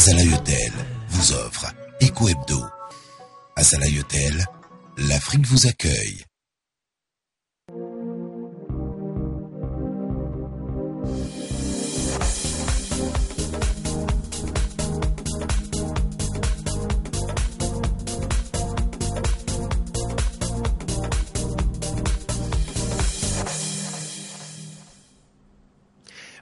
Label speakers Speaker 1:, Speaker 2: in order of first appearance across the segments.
Speaker 1: Azalaï Hotel vous offre Eco Hebdo. Azalaï Hotel, l'Afrique vous accueille.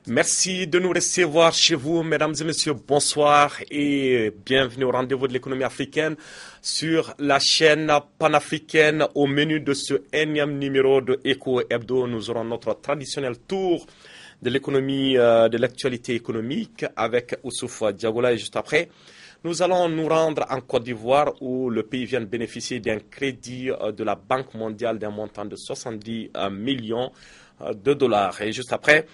Speaker 2: Merci de nous recevoir chez vous, mesdames et messieurs. Bonsoir et bienvenue au rendez-vous de l'économie africaine sur la chaîne panafricaine. Au menu de ce énième numéro de Eco Hebdo, nous aurons notre traditionnel tour de l'économie, de l'actualité économique avec Oussouf Diagoula. Et juste après, nous allons nous rendre en Côte d'Ivoire où le pays vient de bénéficier d'un crédit de la Banque mondiale d'un montant de 70 millions de dollars. Et juste après,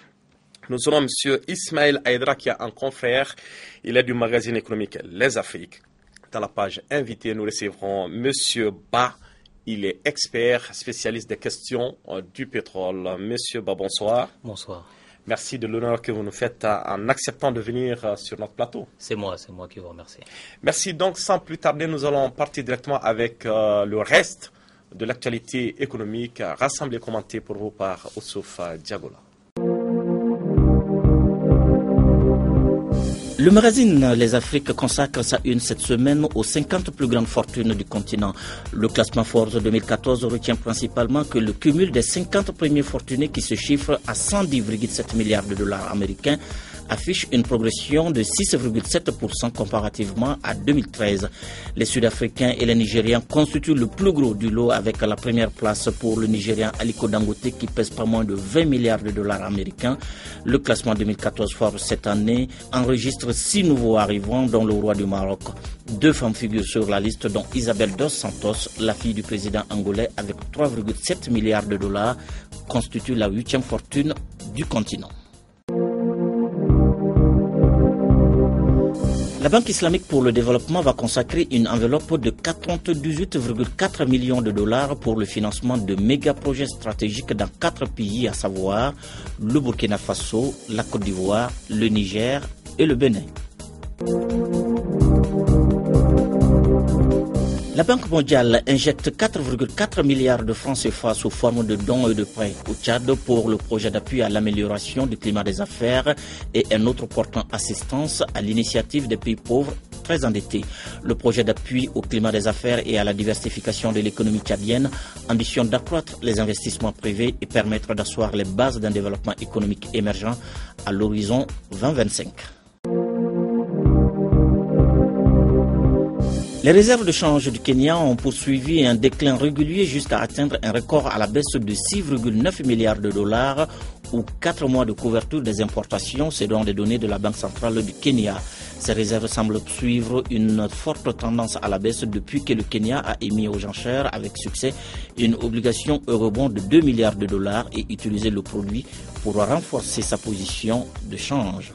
Speaker 2: nous aurons M. Ismaël Aïdra qui est un confrère. Il est du magazine économique Les Afriques. Dans la page invité, nous recevrons M. Ba. Il est expert, spécialiste des questions du pétrole. M. Ba, bonsoir.
Speaker 3: Bonsoir.
Speaker 2: Merci de l'honneur que vous nous faites en acceptant de venir sur notre plateau.
Speaker 3: C'est moi qui vous remercie.
Speaker 2: Merci. Donc, sans plus tarder, nous allons partir directement avec le reste de l'actualité économique rassemblée et commentée pour vous par Oussouf Diagoula.
Speaker 3: Le magazine Les Afriques consacre sa une cette semaine aux 50 plus grandes fortunes du continent. Le classement Forbes 2014 retient principalement que le cumul des 50 premiers fortunés qui se chiffre à 110,7 milliards de dollars américains affiche une progression de 6,7% comparativement à 2013. Les Sud-Africains et les Nigériens constituent le plus gros du lot avec la première place pour le Nigérian Aliko Dangote qui pèse pas moins de 20 milliards de dollars américains. Le classement 2014 Forbes cette année enregistre 6 nouveaux arrivants dont le roi du Maroc. 2 femmes figurent sur la liste dont Isabel dos Santos, la fille du président angolais avec 3,7 milliards de dollars, constitue la 8e fortune du continent. La Banque islamique pour le développement va consacrer une enveloppe de 98,4 millions de dollars pour le financement de méga-projets stratégiques dans 4 pays, à savoir le Burkina Faso, la Côte d'Ivoire, le Niger et le Bénin. La Banque mondiale injecte 4,4 milliards de francs CFA sous forme de dons et de prêts au Tchad pour le projet d'appui à l'amélioration du climat des affaires et un autre portant assistance à l'initiative des pays pauvres très endettés. Le projet d'appui au climat des affaires et à la diversification de l'économie tchadienne ambitionne d'accroître les investissements privés et permettre d'asseoir les bases d'un développement économique émergent à l'horizon 2025. Les réserves de change du Kenya ont poursuivi un déclin régulier jusqu'à atteindre un record à la baisse de 6,9 milliards de dollars ou 4 mois de couverture des importations selon les données de la Banque centrale du Kenya. Ces réserves semblent suivre une forte tendance à la baisse depuis que le Kenya a émis aux enchères avec succès une obligation eurobond de 2 milliards de dollars et utilisé le produit pour renforcer sa position de change.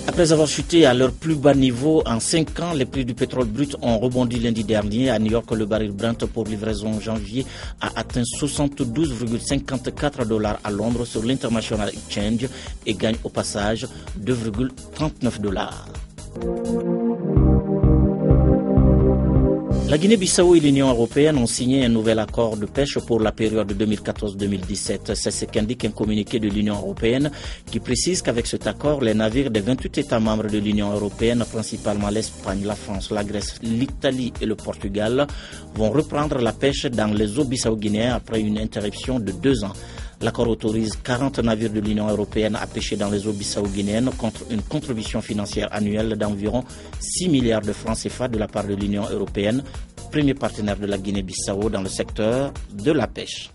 Speaker 3: Après avoir chuté à leur plus bas niveau en 5 ans, les prix du pétrole brut ont rebondi lundi dernier. À New York, le baril Brent pour livraison janvier a atteint 72,54 dollars à Londres sur l'International Exchange et gagne au passage 2,39 dollars. La Guinée-Bissau et l'Union européenne ont signé un nouvel accord de pêche pour la période 2014-2017. C'est ce qu'indique un communiqué de l'Union européenne qui précise qu'avec cet accord, les navires des 28 États membres de l'Union européenne, principalement l'Espagne, la France, la Grèce, l'Italie et le Portugal, vont reprendre la pêche dans les eaux bissau-guinéennes après une interruption de 2 ans. L'accord autorise 40 navires de l'Union européenne à pêcher dans les eaux bissau-guinéennes contre une contribution financière annuelle d'environ 6 milliards de francs CFA de la part de l'Union européenne, premier partenaire de la Guinée-Bissau dans le secteur de la pêche.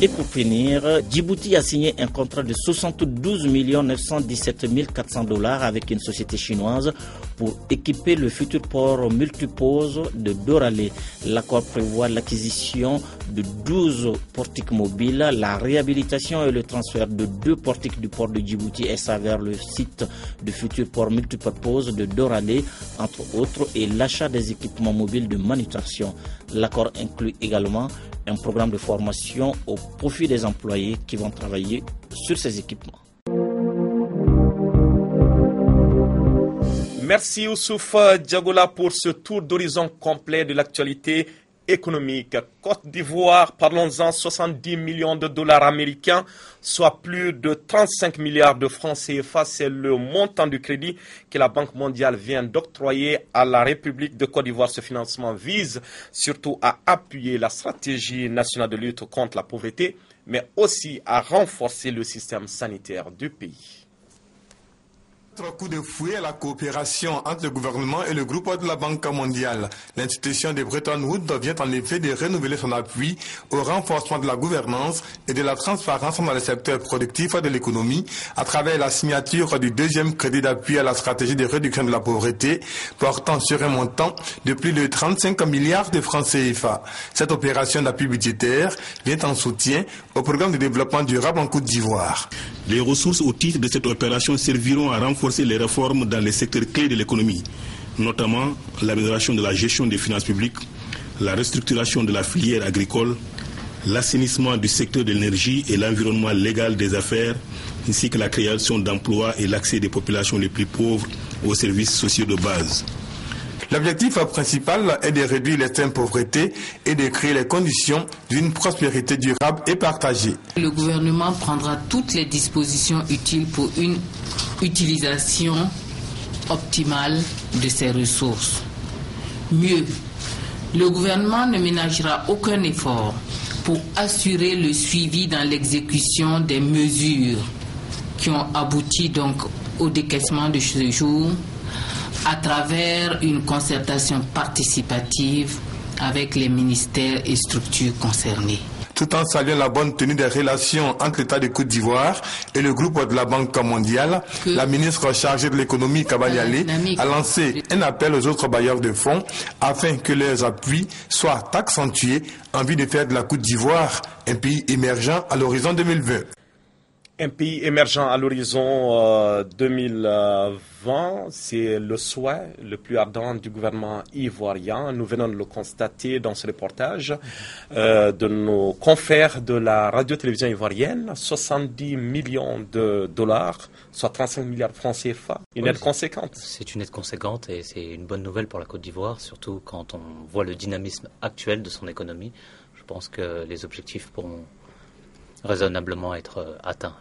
Speaker 3: Et pour finir, Djibouti a signé un contrat de 72 917 400 dollars avec une société chinoise pour équiper le futur port multipose de Doralé. L'accord prévoit l'acquisition de 12 portiques mobiles, la réhabilitation et le transfert de 2 portiques du port de Djibouti et vers le site du futur port multipurpose de Doralé, entre autres, et l'achat des équipements mobiles de manutention. L'accord inclut également un programme de formation au profit des employés qui vont travailler sur ces équipements.
Speaker 2: Merci Youssouf Diagola pour ce tour d'horizon complet de l'actualité économique. Côte d'Ivoire, parlons-en, 70 millions de dollars américains, soit plus de 35 milliards de francs CFA. C'est le montant du crédit que la Banque mondiale vient d'octroyer à la République de Côte d'Ivoire. Ce financement vise surtout à appuyer la stratégie nationale de lutte contre la pauvreté, mais aussi à renforcer le système sanitaire du pays.
Speaker 4: Autre coup de fouet à la coopération entre le gouvernement et le groupe de la Banque mondiale. L'institution de Bretton Woods vient en effet de renouveler son appui au renforcement de la gouvernance et de la transparence dans le secteur productif de l'économie à travers la signature du deuxième crédit d'appui à la stratégie de réduction de la pauvreté portant sur un montant de plus de 35 milliards de francs CFA. Cette opération d'appui budgétaire vient en soutien au programme de développement durable en Côte d'Ivoire.
Speaker 5: Les ressources au titre de cette opération serviront à renforcer les réformes dans les secteurs clés de l'économie, notamment l'amélioration de la gestion des finances publiques, la restructuration de la filière agricole, l'assainissement du secteur de l'énergie et l'environnement légal des affaires, ainsi que la création d'emplois et l'accès des populations les plus pauvres aux services sociaux de base.
Speaker 4: L'objectif principal est de réduire l'extrême pauvreté et de créer les conditions d'une prospérité durable et partagée.
Speaker 6: Le gouvernement prendra toutes les dispositions utiles pour une utilisation optimale de ces ressources. Mieux, le gouvernement ne ménagera aucun effort pour assurer le suivi dans l'exécution des mesures qui ont abouti donc au décaissement de ce jour, à travers une concertation participative avec les ministères et structures concernées.
Speaker 4: Tout en saluant la bonne tenue des relations entre l'État de Côte d'Ivoire et le groupe de la Banque mondiale, la ministre chargée de l'économie, Kabaliale, a lancé un appel aux autres bailleurs de fonds afin que leurs appuis soient accentués en vue de faire de la Côte d'Ivoire un pays émergent à l'horizon 2020.
Speaker 2: Un pays émergent à l'horizon 2020, c'est le souhait le plus ardent du gouvernement ivoirien. Nous venons de le constater dans ce reportage de nos confrères de la radio-télévision ivoirienne. 70 millions de dollars, soit 35 milliards de francs CFA. Une aide conséquente.
Speaker 7: C'est une aide conséquente et c'est une bonne nouvelle pour la Côte d'Ivoire, surtout quand on voit le dynamisme actuel de son économie. Je pense que les objectifs pourront raisonnablement être atteints.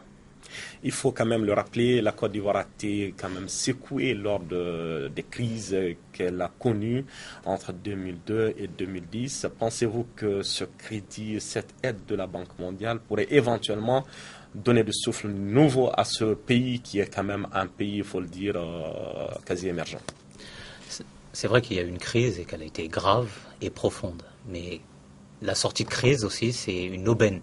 Speaker 2: Il faut quand même le rappeler, la Côte d'Ivoire a été quand même secouée lors des crises qu'elle a connues entre 2002 et 2010. Pensez-vous que ce crédit, cette aide de la Banque mondiale pourrait éventuellement donner du souffle nouveau à ce pays qui est quand même un pays, il faut le dire, quasi émergent?
Speaker 7: C'est vrai qu'il y a eu une crise et qu'elle a été grave et profonde. Mais la sortie de crise aussi, c'est une aubaine.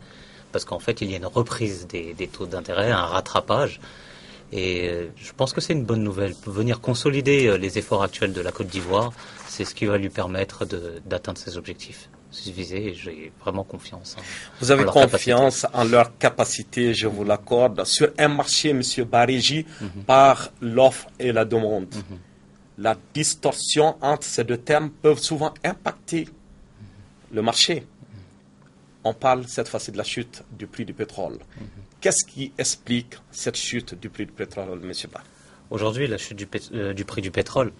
Speaker 7: Parce qu'en fait, il y a une reprise des taux d'intérêt, un rattrapage. Et je pense que c'est une bonne nouvelle. Venir consolider les efforts actuels de la Côte d'Ivoire, c'est ce qui va lui permettre d'atteindre ses objectifs visés. Et j'ai vraiment confiance.
Speaker 2: Vous avez confiance en leur capacité, je vous l'accorde. Sur un marché, M. Baréji, par l'offre et la demande, la distorsion entre ces deux termes peut souvent impacter le marché. On parle cette fois-ci de la chute du prix du pétrole. Qu'est-ce qui explique cette chute du prix du pétrole, M. Ba?
Speaker 7: Aujourd'hui, la chute du prix du pétrole.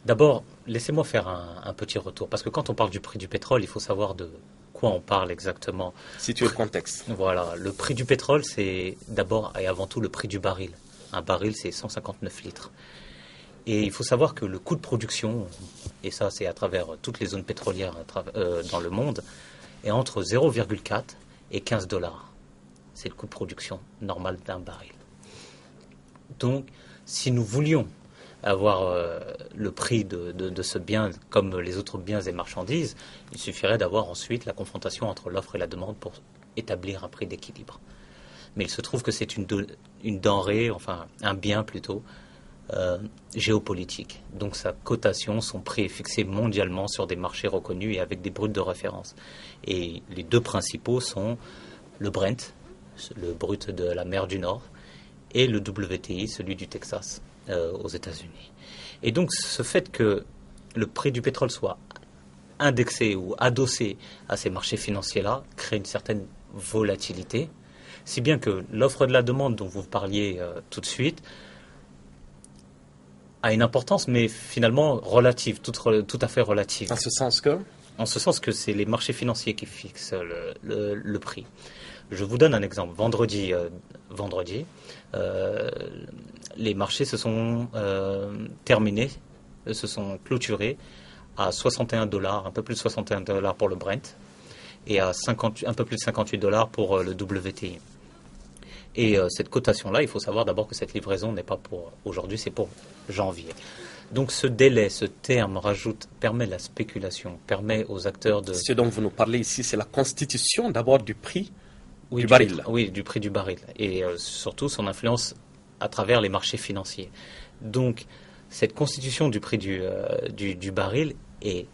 Speaker 7: D'abord, laissez-moi faire un petit retour. Parce que quand on parle du prix du pétrole, il faut savoir de quoi on parle exactement.
Speaker 2: Situer le contexte.
Speaker 7: Voilà. Le prix du pétrole, c'est d'abord et avant tout le prix du baril. Un baril, c'est 159 litres. Et il faut savoir que le coût de production, et ça c'est à travers toutes les zones pétrolières dans le monde, est entre 0,4 et 15 $. C'est le coût de production normal d'un baril. Donc, si nous voulions avoir le prix de ce bien comme les autres biens et marchandises, il suffirait d'avoir ensuite la confrontation entre l'offre et la demande pour établir un prix d'équilibre. Mais il se trouve que c'est une denrée, enfin un bien plutôt, géopolitique. Donc sa cotation, son prix est fixé mondialement sur des marchés reconnus et avec des brutes de référence. Et les deux principaux sont le Brent, le brut de la mer du Nord, et le WTI, celui du Texas, aux États-Unis. Et donc ce fait que le prix du pétrole soit indexé ou adossé à ces marchés financiers-là crée une certaine volatilité, si bien que l'offre de la demande dont vous parliez tout de suite a une importance, mais finalement relative, tout à fait relative.
Speaker 2: En ce sens que
Speaker 7: En ce sens que c'est les marchés financiers qui fixent le prix. Je vous donne un exemple. Vendredi, les marchés se sont terminés, se sont clôturés à $61, un peu plus de $61 pour le Brent, et à un peu plus de $58 pour le WTI. Et cette cotation-là, il faut savoir d'abord que cette livraison n'est pas pour aujourd'hui, c'est pour janvier. Donc ce délai, ce terme permet la spéculation, permet aux acteurs de...
Speaker 2: Ce dont vous nous parlez ici, c'est la constitution d'abord du prix
Speaker 7: du
Speaker 2: baril.
Speaker 7: Oui, du prix du baril. Et surtout son influence à travers les marchés financiers. Donc cette constitution du prix du baril est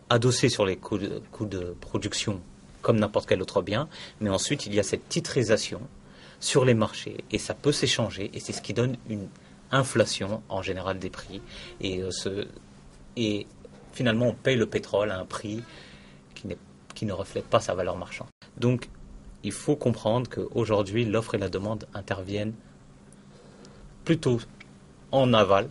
Speaker 7: adossée sur les coûts de production comme n'importe quel autre bien, mais ensuite il y a cette titrisation sur les marchés, et ça peut s'échanger, et c'est ce qui donne une inflation en général des prix, et finalement on paye le pétrole à un prix qui ne reflète pas sa valeur marchande. Donc il faut comprendre qu'aujourd'hui l'offre et la demande interviennent plutôt en aval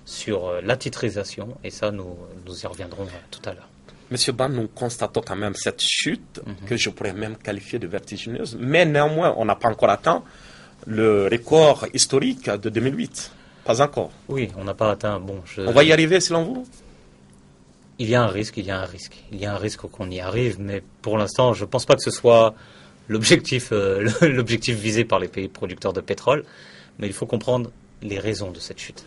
Speaker 7: sur la titrisation, et ça nous y reviendrons tout à l'heure.
Speaker 2: Monsieur Ban, nous constatons quand même cette chute que je pourrais même qualifier de vertigineuse, mais néanmoins, on n'a pas encore atteint le record historique de 2008. Pas encore.
Speaker 7: Oui, on n'a pas atteint.
Speaker 2: On va y arriver selon vous?
Speaker 7: Il y a un risque. Il y a un risque qu'on y arrive, mais pour l'instant, je ne pense pas que ce soit l'objectif visé par les pays producteurs de pétrole, mais il faut comprendre les raisons de cette chute.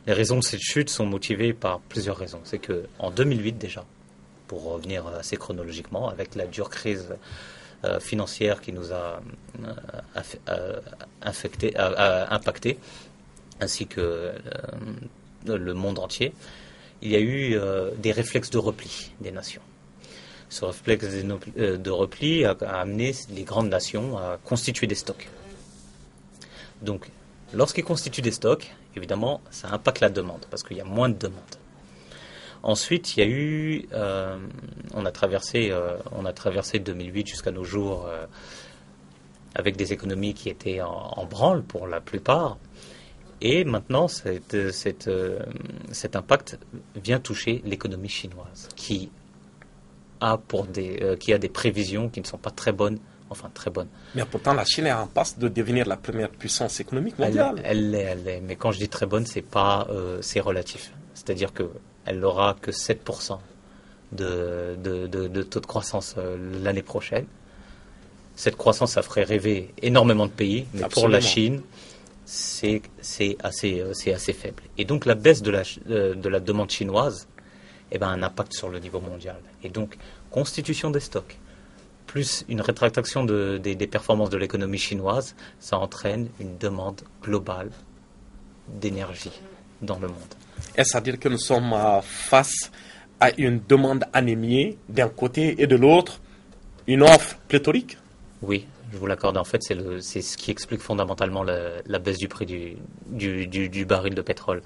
Speaker 7: Les raisons de cette chute sont motivées par plusieurs raisons. C'est qu'en 2008 déjà, pour revenir assez chronologiquement, avec la dure crise financière qui nous a impacté, ainsi que le monde entier, il y a eu des réflexes de repli des nations. Ce réflexe de repli a amené les grandes nations à constituer des stocks. Donc, lorsqu'ils constituent des stocks, évidemment, ça impacte la demande, parce qu'il y a moins de demande. Ensuite, il y a eu, on a traversé 2008 jusqu'à nos jours avec des économies qui étaient en branle pour la plupart. Et maintenant, cet impact vient toucher l'économie chinoise, qui a des prévisions qui ne sont pas très bonnes. Enfin, très bonnes.
Speaker 2: Mais pourtant, la Chine est en passe de devenir la première puissance économique mondiale.
Speaker 7: Elle l'est. Mais quand je dis très bonne, c'est relatif. C'est-à-dire qu'elle n'aura que 7% de taux de croissance l'année prochaine. Cette croissance, ça ferait rêver énormément de pays, mais
Speaker 2: Absolument.
Speaker 7: pour la Chine, c'est assez faible. Et donc la baisse de la demande chinoise a un impact sur le niveau mondial. Et donc, constitution des stocks, plus une rétractation des performances de l'économie chinoise, ça entraîne une demande globale d'énergie dans le monde.
Speaker 2: Est-ce à dire que nous sommes face à une demande anémiée d'un côté et de l'autre, une offre pléthorique?
Speaker 7: Oui, je vous l'accorde. En fait, c'est ce qui explique fondamentalement la baisse du prix du baril de pétrole.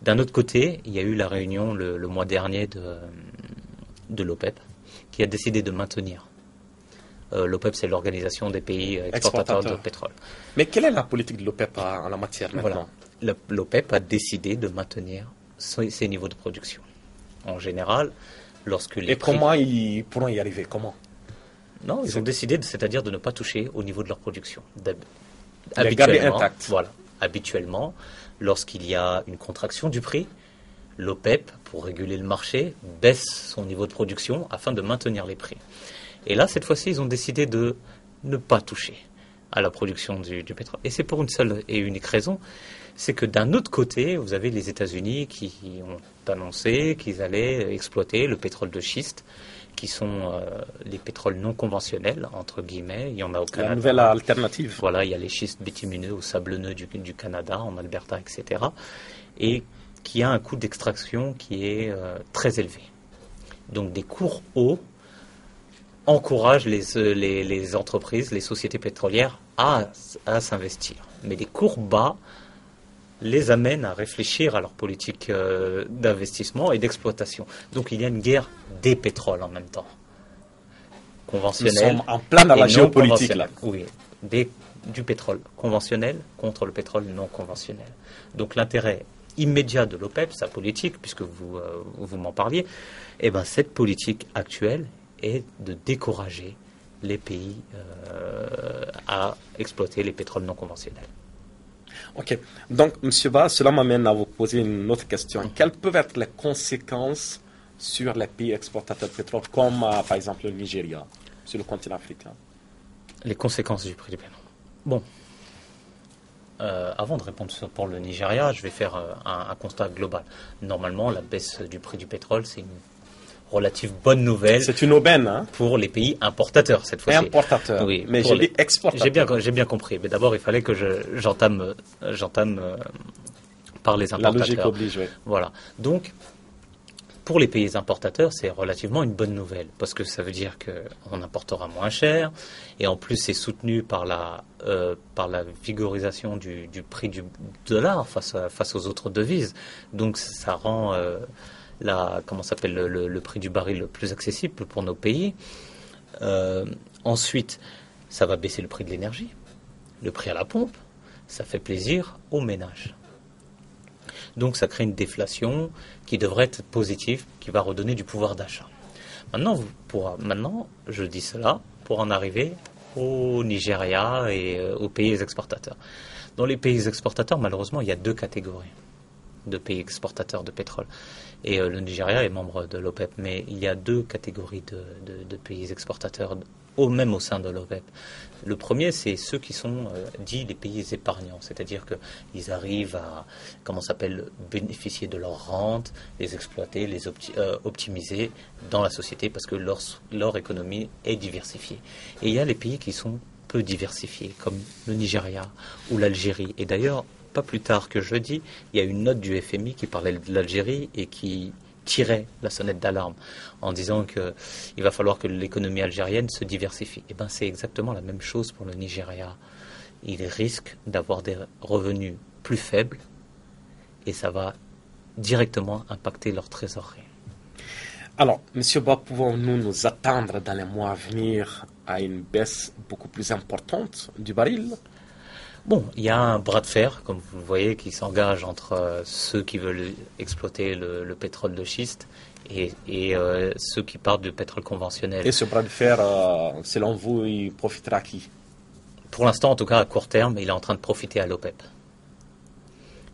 Speaker 7: D'un autre côté, il y a eu la réunion le mois dernier de l'OPEP, qui a décidé de maintenir. L'OPEP, c'est l'organisation des pays exportateurs de pétrole.
Speaker 2: Mais quelle est la politique de l'OPEP en la matière maintenant?
Speaker 7: Voilà. L'OPEP a décidé de maintenir ses niveaux de production. En général, lorsque les prix...
Speaker 2: comment ils pourront y arriver? Comment?
Speaker 7: Non, ils ont décidé, c'est-à-dire de ne pas toucher au niveau de leur production.
Speaker 2: Les garder intacts.
Speaker 7: Voilà. Habituellement, lorsqu'il y a une contraction du prix, l'OPEP, pour réguler le marché, baisse son niveau de production afin de maintenir les prix. Et là, cette fois-ci, ils ont décidé de ne pas toucher à la production du pétrole. Et c'est pour une seule et unique raison, c'est que d'un autre côté, vous avez les États-Unis qui ont annoncé qu'ils allaient exploiter le pétrole de schiste, qui sont les pétroles non conventionnels, entre guillemets. Il y en a au Canada.
Speaker 2: La nouvelle alternative.
Speaker 7: Voilà, il y a les schistes bitumineux ou sablonneux du Canada, en Alberta, etc. Et qui a un coût d'extraction qui est très élevé. Donc des cours hauts encouragent les entreprises, les sociétés pétrolières à s'investir. Mais des cours bas les amène à réfléchir à leur politique d'investissement et d'exploitation. Donc il y a une guerre des pétroles en même temps. Conventionnel.
Speaker 2: Nous sommes en plein dans la géopolitique là.
Speaker 7: Oui, du pétrole conventionnel contre le pétrole non conventionnel. Donc l'intérêt immédiat de l'OPEP, sa politique, puisque vous m'en parliez, eh ben, cette politique actuelle est de décourager les pays à exploiter les pétroles non conventionnels.
Speaker 2: Ok. Donc, M. Ba, cela m'amène à vous poser une autre question. Quelles peuvent être les conséquences sur les pays exportateurs de pétrole, comme par exemple le Nigeria, sur le continent africain?
Speaker 7: Les conséquences du prix du pétrole. Bon. Avant de répondre pour le Nigeria, je vais faire un constat global. Normalement, la baisse du prix du pétrole, c'est une relative bonne nouvelle.
Speaker 2: C'est une aubaine, hein,
Speaker 7: pour les pays importateurs cette fois-ci.
Speaker 2: Importateurs.
Speaker 7: Oui,
Speaker 2: mais j'ai dit exportateurs.
Speaker 7: J'ai bien compris. Mais d'abord, il fallait que j'entame par les importateurs.
Speaker 2: La logique oblige, oui.
Speaker 7: Voilà. Donc, pour les pays importateurs, c'est relativement une bonne nouvelle parce que ça veut dire qu'on importera moins cher et en plus c'est soutenu par la vigorisation du prix du dollar face aux autres devises. Donc ça rend le prix du baril plus accessible pour nos pays. Ensuite, ça va baisser le prix de l'énergie, le prix à la pompe. Ça fait plaisir aux ménages. Donc ça crée une déflation qui devrait être positive, qui va redonner du pouvoir d'achat. Maintenant, je dis cela pour en arriver au Nigeria et aux pays exportateurs. Dans les pays exportateurs, malheureusement, il y a deux catégories de pays exportateurs de pétrole. Et le Nigeria est membre de l'OPEP, mais il y a deux catégories de pays exportateurs, même au sein de l'OPEP. Le premier, c'est ceux qui sont dits les pays épargnants, c'est-à-dire qu'ils arrivent à, bénéficier de leurs rentes, les exploiter, les optimiser dans la société parce que leur économie est diversifiée. Et il y a les pays qui sont peu diversifiés, comme le Nigeria ou l'Algérie. Et d'ailleurs, pas plus tard que jeudi, il y a une note du FMI qui parlait de l'Algérie et qui tirait la sonnette d'alarme en disant qu'il va falloir que l'économie algérienne se diversifie. Et bien c'est exactement la même chose pour le Nigeria. Ils risquent d'avoir des revenus plus faibles et ça va directement impacter leur trésorerie.
Speaker 2: Alors, M. Ba, pouvons-nous nous attendre dans les mois à venir à une baisse beaucoup plus importante du baril?
Speaker 7: Bon, il y a un bras de fer, comme vous le voyez, qui s'engage entre ceux qui veulent exploiter le pétrole de schiste et ceux qui partent du pétrole conventionnel.
Speaker 2: Et ce bras de fer, selon vous, il profitera à qui?
Speaker 7: Pour l'instant, en tout cas, à court terme, il est en train de profiter à l'OPEP.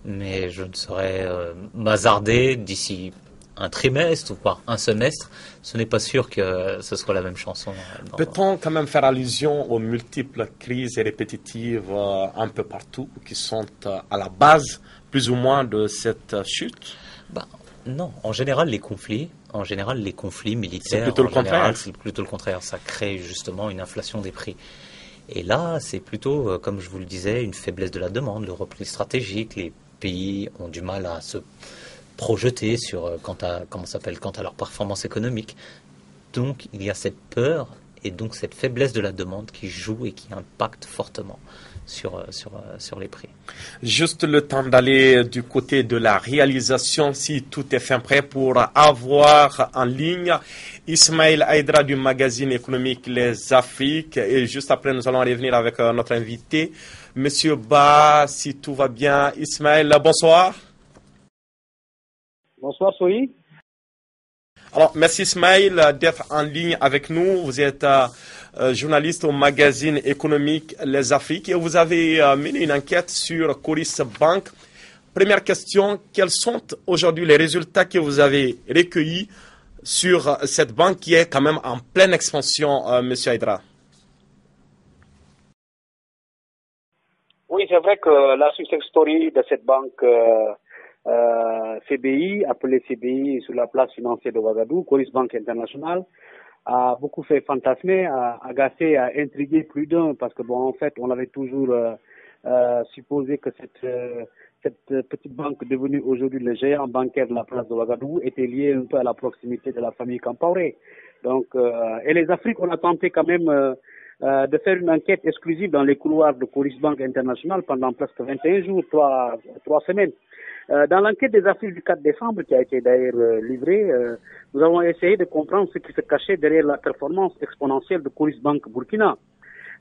Speaker 7: Mais je ne saurais m'hasarder d'ici un trimestre ou par un semestre, ce n'est pas sûr que ce soit la même chanson.
Speaker 2: Peut-on quand même faire allusion aux multiples crises répétitives un peu partout qui sont à la base plus ou moins de cette chute?
Speaker 7: Non, en général les conflits militaires,
Speaker 2: c'est plutôt
Speaker 7: le contraire. Ça crée justement une inflation des prix. Et là, c'est plutôt, comme je vous le disais, une faiblesse de la demande, le repli stratégique. Les pays ont du mal à se projeter quant à leur performance économique. Donc il y a cette peur et donc cette faiblesse de la demande qui joue et qui impacte fortement sur les prix.
Speaker 2: Juste le temps d'aller du côté de la réalisation, si tout est fin prêt pour avoir en ligne Ismaël Aïdra du magazine économique Les Afriques. Et juste après, nous allons revenir avec notre invité, Monsieur Ba, si tout va bien. Ismaël, bonsoir.
Speaker 8: Bonsoir, Sohi.
Speaker 2: Alors, merci Ismaël d'être en ligne avec nous. Vous êtes journaliste au magazine économique Les Afriques et vous avez mené une enquête sur Coris Bank. Première question, quels sont aujourd'hui les résultats que vous avez recueillis sur cette banque qui est quand même en pleine expansion, Monsieur Aïdra?
Speaker 8: Oui, c'est vrai que la success story de cette banque CBI, appelée CBI sur la place financière de Ouagadougou, Coris Bank International, a beaucoup fait fantasmer, a agacé, a intrigué plus d'un, parce que en fait, on avait toujours supposé que cette petite banque devenue aujourd'hui le géant bancaire de la place de Ouagadougou était liée un peu à la proximité de la famille Kampaoré. Donc, et les Afriques, on a tenté quand même de faire une enquête exclusive dans les couloirs de Coris Bank International pendant presque 21 jours, 3 semaines. Dans l'enquête des affaires du 4 décembre, qui a été d'ailleurs livrée, nous avons essayé de comprendre ce qui se cachait derrière la performance exponentielle de Coris Bank Burkina.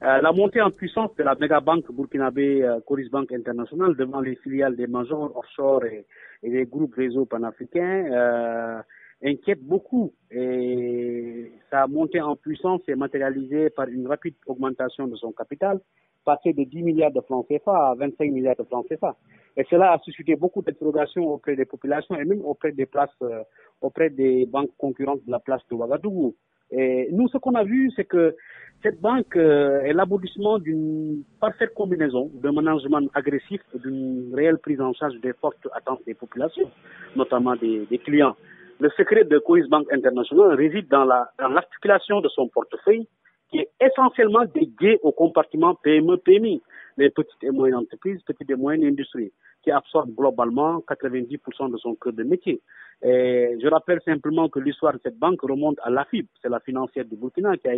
Speaker 8: La montée en puissance de la méga-banque burkinabé Coris Bank International devant les filiales des majors offshore et des groupes réseaux panafricains inquiète beaucoup. Et sa montée en puissance est matérialisée par une rapide augmentation de son capital, passé de 10 milliards de francs CFA à 25 milliards de francs CFA. Et cela a suscité beaucoup d'interrogations auprès des populations et même auprès des banques concurrentes de la place de Ouagadougou. Et nous, ce qu'on a vu, c'est que cette banque est l'aboutissement d'une parfaite combinaison de management agressif et d'une réelle prise en charge des fortes attentes des populations, notamment des clients. Le secret de Coris Bank International réside dans l'articulation de son portefeuille, qui est essentiellement dédié au compartiment PME-PMI, les petites et moyennes entreprises, petites et moyennes industries, qui absorbent globalement 90% de son cœur de métier. Et je rappelle simplement que l'histoire de cette banque remonte à l'AFIB, c'est la financière du Burkina, qui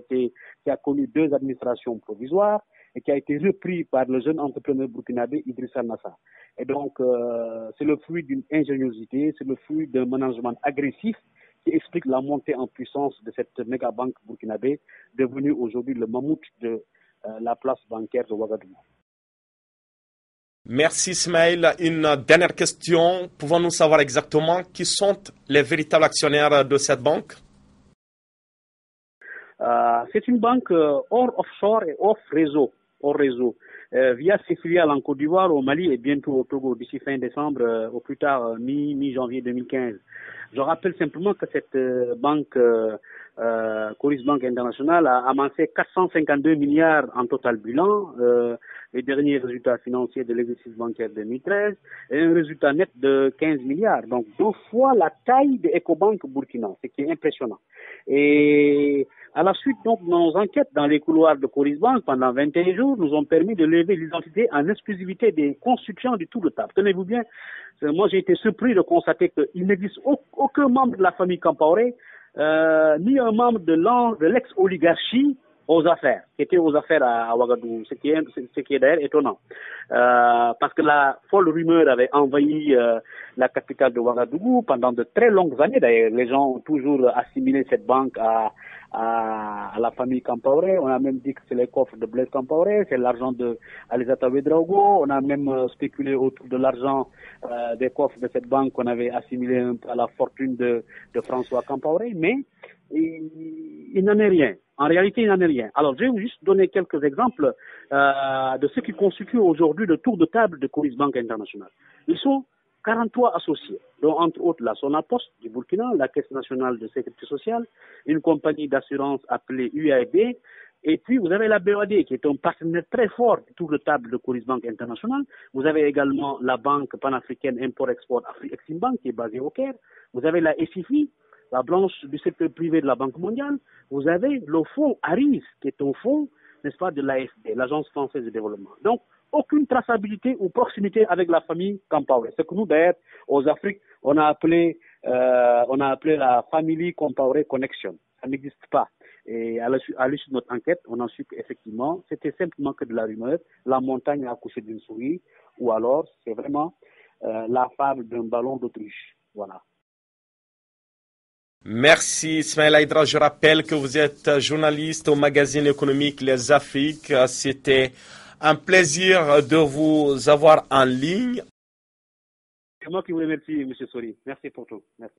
Speaker 8: a connu 2 administrations provisoires et qui a été repris par le jeune entrepreneur burkinabé Idrissa Nassa. Et donc, c'est le fruit d'une ingéniosité, c'est le fruit d'un management agressif qui explique la montée en puissance de cette méga banque burkinabé, devenue aujourd'hui le mammouth de la place bancaire de Ouagadougou.
Speaker 2: Merci Ismaël. Une dernière question. Pouvons-nous savoir exactement qui sont les véritables actionnaires de cette banque?
Speaker 8: C'est une banque hors offshore et hors réseau. Via ses filiales en Côte d'Ivoire, au Mali et bientôt au Togo d'ici fin décembre, au plus tard mi-janvier 2015. Je rappelle simplement que cette banque, Coris Bank International, a amassé 452 milliards en total bilan, les derniers résultats financiers de l'exercice bancaire 2013, et un résultat net de 15 milliards. Donc 2 fois la taille de Ecobank Burkina, ce qui est impressionnant. Et à la suite donc de nos enquêtes dans les couloirs de Coris Bank pendant 21 jours, nous ont permis de lever l'identité en exclusivité des constituants du tour de table. Tenez-vous bien, moi j'ai été surpris de constater qu'il n'existe aucun membre de la famille Kampaoré, ni un membre de l'ex-oligarchie aux affaires, qui était aux affaires à Ouagadougou, ce qui est d'ailleurs étonnant. Parce que la folle rumeur avait envahi la capitale de Ouagadougou pendant de très longues années. D'ailleurs, les gens ont toujours assimilé cette banque à la famille Kampaoré. On a même dit que c'est les coffres de Blaise Kampaoré, c'est l'argent de Alizata Ouedraogo. On a même spéculé autour de l'argent des coffres de cette banque qu'on avait assimilé un peu à la fortune de François Kampaoré. Mais il n'en est rien. En réalité, il n'en est rien. Alors, je vais vous juste donner quelques exemples de ce qui constitue aujourd'hui le tour de table de Coris Bank International. Ils sont 43 associés, dont entre autres la Sonapost du Burkina, la Caisse nationale de sécurité sociale, une compagnie d'assurance appelée UAIB, et puis vous avez la BOAD qui est un partenaire très fort du tour de table de Coris Bank International. Vous avez également la banque panafricaine Import-Export Afri-Exim-Bank qui est basée au Caire. Vous avez la SIFI, la branche du secteur privé de la Banque mondiale. Vous avez le fonds ARIS, qui est un fonds, n'est-ce pas, de l'AFD, l'Agence française de développement. Donc, aucune traçabilité ou proximité avec la famille Kampaoré. Ce que nous, d'ailleurs, aux Afriques, on a appelé la Family Kampaoré Connection. Ça n'existe pas. Et à l'issue de notre enquête, on a su qu'effectivement, c'était simplement que de la rumeur. La montagne a accouché d'une souris, ou alors, c'est vraiment la fable d'un ballon d'autruche. Voilà.
Speaker 2: Merci Ismaël Aïdra. Je rappelle que vous êtes journaliste au magazine économique Les Afriques. C'était un plaisir de vous avoir en ligne.
Speaker 8: C'est moi qui vous remercie, M. Sori. Merci pour tout. Merci.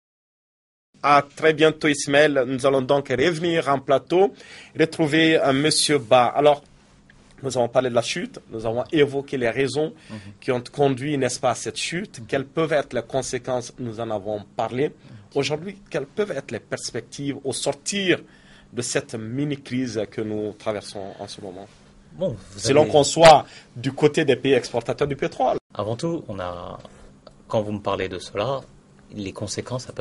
Speaker 2: À très bientôt, Ismaël. Nous allons donc revenir en plateau, retrouver M. Ba. Alors, nous avons parlé de la chute, nous avons évoqué les raisons qui ont conduit, n'est-ce pas, à cette chute. Quelles peuvent être les conséquences? Nous en avons parlé. Aujourd'hui, quelles peuvent être les perspectives au sortir de cette mini-crise que nous traversons en ce moment?
Speaker 7: Bon,
Speaker 2: selon qu'on soit du côté des pays exportateurs du pétrole.
Speaker 7: Avant tout, quand vous me parlez de cela, les conséquences, elles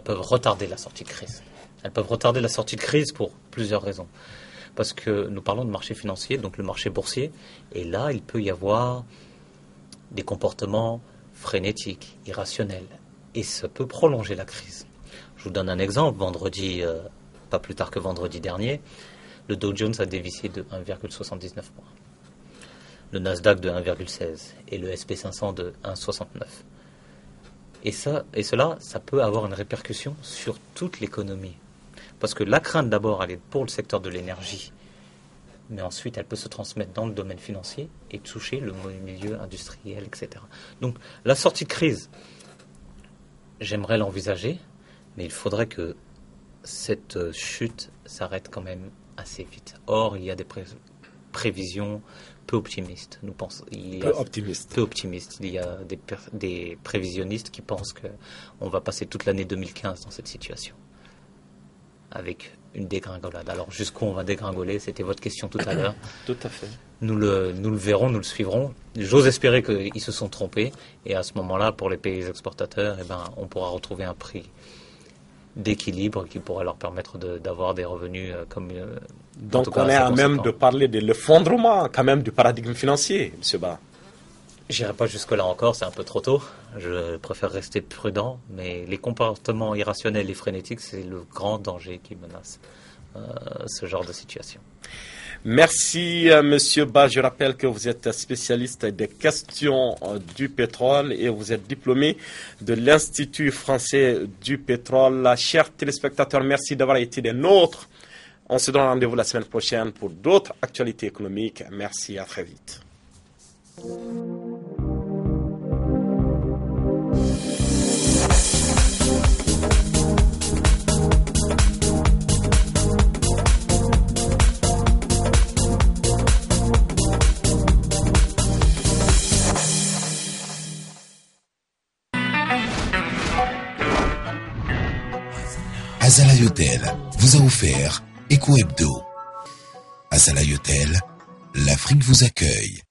Speaker 7: peuvent retarder la sortie de crise. Elles peuvent retarder la sortie de crise pour plusieurs raisons. Parce que nous parlons de marché financier, donc le marché boursier, et là, il peut y avoir des comportements frénétiques, irrationnels, et ça peut prolonger la crise. Je vous donne un exemple. Vendredi, pas plus tard que vendredi dernier, Le Dow Jones a dévissé de 1,79 points. Le Nasdaq de 1,16 et le SP500 de 1,69. Et cela, ça peut avoir une répercussion sur toute l'économie. Parce que la crainte d'abord, elle est pour le secteur de l'énergie, mais ensuite elle peut se transmettre dans le domaine financier et toucher le milieu industriel, etc. Donc la sortie de crise, j'aimerais l'envisager, mais il faudrait que cette chute s'arrête quand même assez vite. Or, il y a des prévisions peu optimistes. Peu optimistes. Il y a des prévisionnistes qui pensent qu'on va passer toute l'année 2015 dans cette situation, avec une dégringolade. Alors, jusqu'où on va dégringoler, c'était votre question tout à l'heure.
Speaker 2: Tout à fait.
Speaker 7: Nous le verrons, nous le suivrons. J'ose espérer qu'ils se sont trompés. Et à ce moment-là, pour les pays exportateurs, on pourra retrouver un prix d'équilibre qui pourrait leur permettre d'avoir des revenus comme...
Speaker 2: Donc on est à même de parler de l'effondrement quand même du paradigme financier, M. Ba.
Speaker 7: J'irai pas jusque-là encore, c'est un peu trop tôt. Je préfère rester prudent, mais les comportements irrationnels et frénétiques, c'est le grand danger qui menace ce genre de situation.
Speaker 2: Merci, Monsieur Ba. Je rappelle que vous êtes spécialiste des questions du pétrole et vous êtes diplômé de l'Institut français du pétrole. Chers téléspectateurs, merci d'avoir été des nôtres. On se donne rendez-vous la semaine prochaine pour d'autres actualités économiques. Merci, à très vite.
Speaker 1: Azalaï Hôtel vous a offert Eco Hebdo. Azalaï Hôtel, l'Afrique vous accueille.